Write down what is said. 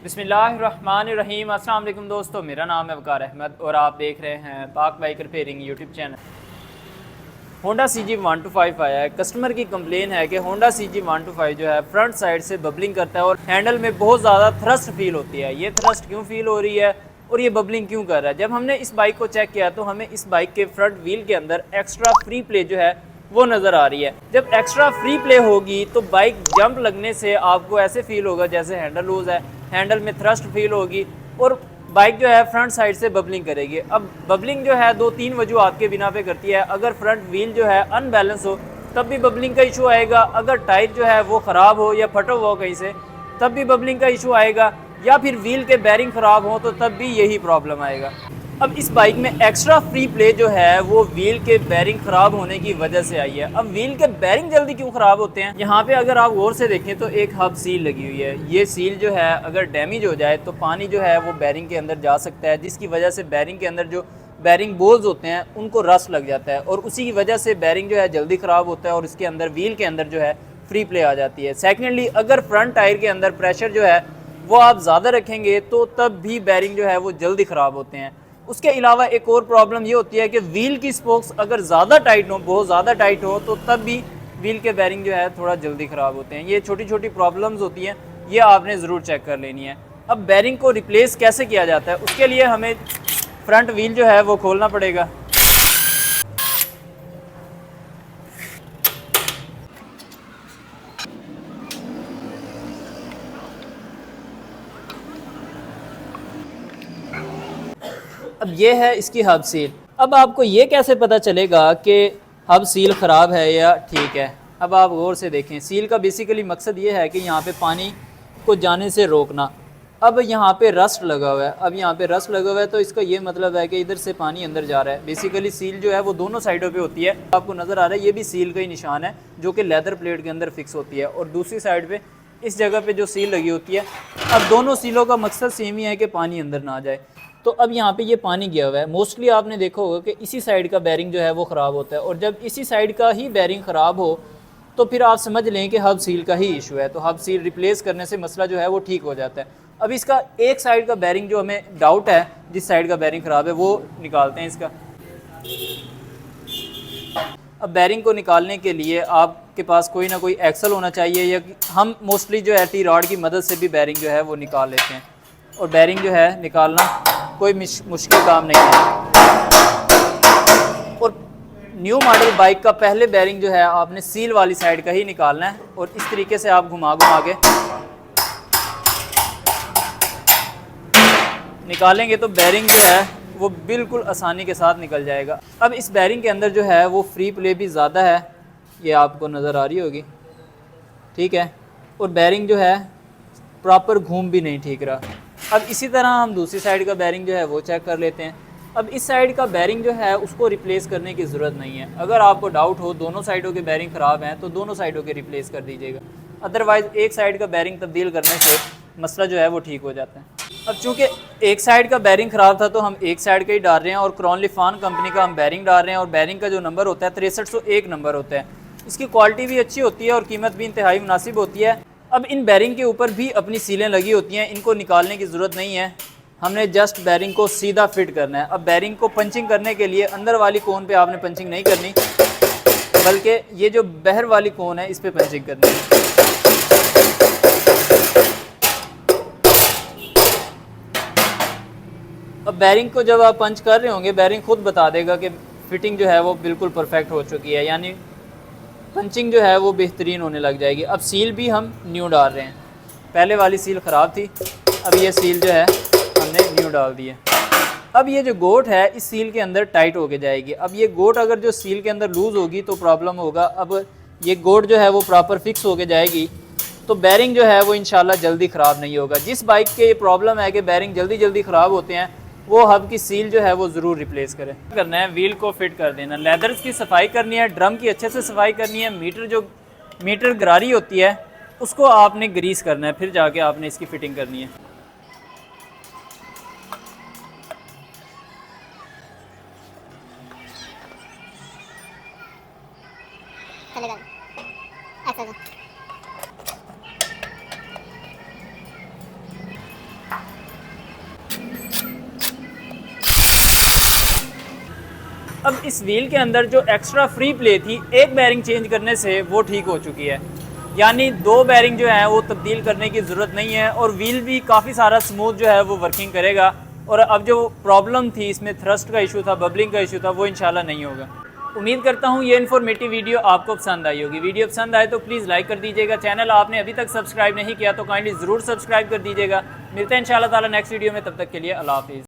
बिस्मिल्लाहिर्रहमानिर्रहीम। अस्सलाम वालेकुम दोस्तों, मेरा नाम है वकार अहमद और आप देख रहे हैं पाक bike repairing YouTube channel. Honda CG125 आया है। कस्टमर की कंप्लेन है कि होंडा CG125 जो है फ्रंट साइड से बबलिंग करता है और हैंडल में बहुत ज़्यादा थ्रस्ट फील होती है। ये थ्रस्ट क्यों फील हो रही है और ये बबलिंग क्यों कर रहा है? जब हमने इस बाइक को चेक किया तो हमें इस बाइक के फ्रंट व्हील के अंदर एक्स्ट्रा फ्री प्ले जो है वो नज़र आ रही है। जब एक्स्ट्रा फ्री प्ले होगी तो बाइक जंप लगने से आपको ऐसे फील होगा जैसे हैंडल लूज है, हैंडल में थ्रस्ट फील होगी और बाइक जो है फ्रंट साइड से बबलिंग करेगी। अब बबलिंग जो है 2-3 वजूहात के बिना पे करती है। अगर फ्रंट व्हील जो है अनबैलेंस हो तब भी बबलिंग का इशू आएगा, अगर टायर जो है वो ख़राब हो या फटा हुआ हो कहीं से तब भी बबलिंग का इशू आएगा, या फिर व्हील के बैरिंग ख़राब हो तो तब भी यही प्रॉब्लम आएगा। अब इस बाइक में एक्स्ट्रा फ्री प्ले जो है वो व्हील के बैरिंग ख़राब होने की वजह से आई है। अब व्हील के बैरिंग जल्दी क्यों ख़राब होते हैं? यहाँ पे अगर आप गौर से देखें तो एक हब सील लगी हुई है। ये सील जो है अगर डैमेज हो जाए तो पानी जो है वो बैरिंग के अंदर जा सकता है, जिसकी वजह से बैरिंग के अंदर जो बैरिंग बोल्स होते हैं उनको रस्ट लग जाता है और उसी की वजह से बैरिंग जो है जल्दी ख़राब होता है और इसके अंदर व्हील के अंदर जो है फ्री प्ले आ जाती है। सेकेंडली, अगर फ्रंट टायर के अंदर प्रेशर जो है वो आप ज़्यादा रखेंगे तो तब भी बैरिंग जो है वो जल्दी ख़राब होते हैं। उसके अलावा एक और प्रॉब्लम ये होती है कि व्हील की स्पोक्स अगर ज़्यादा टाइट हो, बहुत ज़्यादा टाइट हो तो तब भी व्हील के बैरिंग जो है थोड़ा जल्दी ख़राब होते हैं। ये छोटी छोटी प्रॉब्लम्स होती हैं, ये आपने ज़रूर चेक कर लेनी है। अब बैरिंग को रिप्लेस कैसे किया जाता है, उसके लिए हमें फ्रंट व्हील जो है वो खोलना पड़ेगा। अब ये है इसकी हब सील। अब आपको ये कैसे पता चलेगा कि हब सील ख़राब है या ठीक है? अब आप गौर से देखें, सील का बेसिकली मकसद ये है कि यहाँ पे पानी को जाने से रोकना। अब यहाँ पे रस्ट लगा हुआ है, अब यहाँ पे रस्ट लगा हुआ है तो इसका ये मतलब है कि इधर से पानी अंदर जा रहा है। बेसिकली सील जो है वो दोनों साइडों पे होती है। आपको नज़र आ रहा है ये भी सील का ही निशान है जो कि लेदर प्लेट के अंदर फिक्स होती है और दूसरी साइड पे इस जगह पे जो सील लगी होती है। अब दोनों सीलों का मकसद सेम ही है कि पानी अंदर ना जाए। तो अब यहाँ पे ये पानी गया हुआ है। मोस्टली आपने देखा होगा कि इसी साइड का बैरिंग जो है वो ख़राब होता है और जब इसी साइड का ही बैरिंग ख़राब हो तो फिर आप समझ लें कि हब सील का ही इशू है। तो हब सील रिप्लेस करने से मसला जो है वो ठीक हो जाता है। अब इसका एक साइड का बैरिंग जो हमें डाउट है, जिस साइड का बैरिंग ख़राब है वो निकालते हैं इसका। अब बैरिंग को निकालने के लिए आपके पास कोई ना कोई एक्सल होना चाहिए, या हम मोस्टली जो है टी रॉड की मदद से भी बैरिंग जो है वो निकाल लेते हैं। और बैरिंग जो है निकालना कोई मुश्किल काम नहीं है। और न्यू मॉडल बाइक का पहले बैरिंग जो है आपने सील वाली साइड का ही निकालना है और इस तरीके से आप घुमा घुमा के निकालेंगे तो बैरिंग जो है वो बिल्कुल आसानी के साथ निकल जाएगा। अब इस बैरिंग के अंदर जो है वो फ्री प्ले भी ज़्यादा है, ये आपको नज़र आ रही होगी, ठीक है। और बैरिंग जो है प्रॉपर घूम भी नहीं ठीक रहा। अब इसी तरह हम दूसरी साइड का बैरिंग जो है वो चेक कर लेते हैं। अब इस साइड का बैरिंग जो है उसको रिप्लेस करने की ज़रूरत नहीं है। अगर आपको डाउट हो दोनों साइडों के बैरिंग ख़राब हैं तो दोनों साइडों के रिप्लेस कर दीजिएगा। अदरवाइज़ एक साइड का बैरिंग तब्दील करने से मसला जो है वो ठीक हो जाता है। अब चूँकि एक साइड का बैरिंग ख़राब था तो हम एक साइड का ही डाल रहे हैं और क्रॉनलिफान कंपनी का हम बैरिंग डाल रहे हैं और बैरिंग का जो नंबर होता है 6301 नंबर होता है। इसकी क्वालिटी भी अच्छी होती है और कीमत भी इंतहाई मुनासिब होती है। अब इन बैरिंग के ऊपर भी अपनी सीलें लगी होती हैं, इनको निकालने की ज़रूरत नहीं है। हमने जस्ट बैरिंग को सीधा फिट करना है। अब बैरिंग को पंचिंग करने के लिए अंदर वाली कोन पे आपने पंचिंग नहीं करनी, बल्कि ये जो बाहर वाली कोन है इस पे पंचिंग करनी है। अब बैरिंग को जब आप पंच कर रहे होंगे बैरिंग खुद बता देगा कि फिटिंग जो है वो बिल्कुल परफेक्ट हो चुकी है, यानी पंचिंग जो है वो बेहतरीन होने लग जाएगी। अब सील भी हम न्यू डाल रहे हैं, पहले वाली सील ख़राब थी, अब ये सील जो है हमने न्यू डाल दी है। अब ये जो गोट है इस सील के अंदर टाइट होके जाएगी। अब ये गोट अगर जो सील के अंदर लूज़ होगी तो प्रॉब्लम होगा। अब ये गोट जो है वो प्रॉपर फिक्स होके जाएगी तो बैरिंग जो है वो इंशाल्लाह जल्दी ख़राब नहीं होगा। जिस बाइक के ये प्रॉब्लम है कि बैरिंग जल्दी जल्दी ख़राब होते हैं वो हब की सील जो है वो ज़रूर रिप्लेस करें। करना है व्हील को फिट कर देना, लेदर्स की सफाई करनी है, ड्रम की अच्छे से सफाई करनी है, मीटर गरारी होती है उसको आपने ग्रीस करना है, फिर जाके आपने इसकी फ़िटिंग करनी है। अब इस व्हील के अंदर जो एक्स्ट्रा फ्री प्ले थी, एक बैरिंग चेंज करने से वो ठीक हो चुकी है, यानी 2 बैरिंग जो है वो तब्दील करने की ज़रूरत नहीं है और व्हील भी काफ़ी सारा स्मूथ जो है वो वर्किंग करेगा। और अब जो प्रॉब्लम थी इसमें थ्रस्ट का इशू था, बबलिंग का इशू था, वो इंशाल्लाह नहीं होगा। उम्मीद करता हूँ ये इन्फॉर्मेटिव वीडियो आपको पसंद आई होगी। वीडियो पसंद आए तो प्लीज़ लाइक कर दीजिएगा। चैनल आपने अभी तक सब्सक्राइब नहीं किया तो काइंडली ज़रूर सब्सक्राइब कर दीजिएगा। मिलते हैं इंशाल्लाह ताला नेक्स्ट वीडियो में, तब तक के लिए अल्लाह हाफिज़।